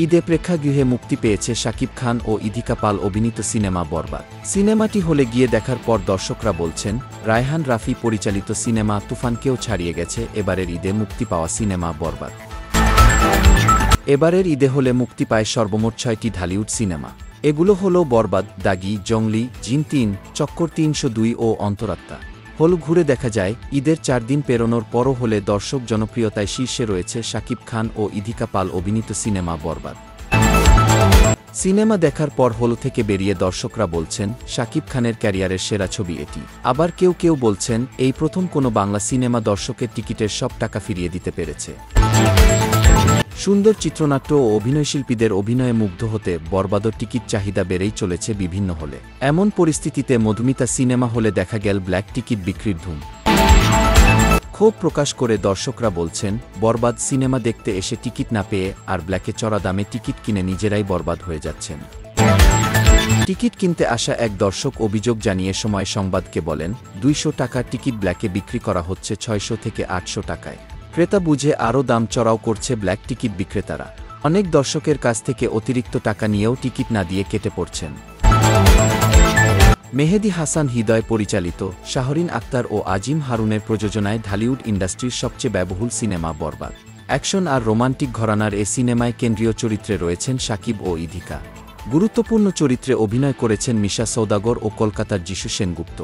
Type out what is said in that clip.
ঈদে প্রেক্ষাগৃহে মুক্তি পেয়েছে শাকিব খান ও ইধিকা পাল অভিনীত সিনেমা বরবাদ। সিনেমাটি হলে গিয়ে দেখার পর দর্শকরা বলছেন, রায়হান রাফি পরিচালিত সিনেমা তুফানকেও ছাড়িয়ে গেছে এবারের ঈদে মুক্তি পাওয়া সিনেমা বরবাদ। এবারের ঈদে হলে মুক্তি পায় সর্বমোট ৬টি ঢালিউড সিনেমা। এগুলো হলো বরবাদ, দাগি, জংলি, জিন ৩, চক্কর ৩০২ ও অন্তরাত্মা। হল ঘুরে দেখা যায়, ঈদের ৪ দিন পেরোনোর পরও হলে দর্শক জনপ্রিয়তায় শীর্ষে রয়েছে শাকিব খান ও ইধিকা পাল অভিনীত সিনেমা বরবাদ। সিনেমা দেখার পর হল থেকে বেরিয়ে দর্শকরা বলছেন, শাকিব খানের ক্যারিয়ারের সেরা ছবি এটি। আবার কেউ কেউ বলছেন, এই প্রথম কোনো বাংলা সিনেমা দর্শকের টিকিটের সব টাকা ফিরিয়ে দিতে পেরেছে। সুন্দর চিত্রনাট্য ও অভিনয়শিল্পীদের অভিনয়ে মুগ্ধ হতে বরবাদর টিকিট চাহিদা বেড়েই চলেছে বিভিন্ন হলে। এমন পরিস্থিতিতে মধুমিতা সিনেমা হলে দেখা গেল ব্ল্যাক টিকিট বিক্রির ধুম। ক্ষোভ প্রকাশ করে দর্শকরা বলছেন, বরবাদ সিনেমা দেখতে এসে টিকিট না পেয়ে আর ব্ল্যাকে চড়া দামে টিকিট কিনে নিজেরাই বরবাদ হয়ে যাচ্ছেন। টিকিট কিনতে আসা এক দর্শক অভিযোগ জানিয়ে সময় সংবাদকে বলেন, ২০০ টাকার টিকিট ব্ল্যাকে বিক্রি করা হচ্ছে ৬০০ থেকে ৮০০ টাকায়। ক্রেতা বুঝে আরও দাম চড়াও করছে ব্ল্যাক টিকিট বিক্রেতারা। অনেক দর্শকের কাছ থেকে অতিরিক্ত টাকা নিয়েও টিকিট না দিয়ে কেটে পড়ছেন। মেহেদী হাসান হৃদয় পরিচালিত, শাহরিন আক্তার ও আজিম হারুনের প্রযোজনায় ঢালিউড ইন্ডাস্ট্রির সবচেয়ে ব্যয়বহুল সিনেমা বরবাদ। অ্যাকশন আর রোমান্টিক ঘরানার এ সিনেমায় কেন্দ্রীয় চরিত্রে রয়েছেন শাকিব ও ইধিকা। গুরুত্বপূর্ণ চরিত্রে অভিনয় করেছেন মিশা সওদাগর ও কলকাতার যিশু সেনগুপ্ত।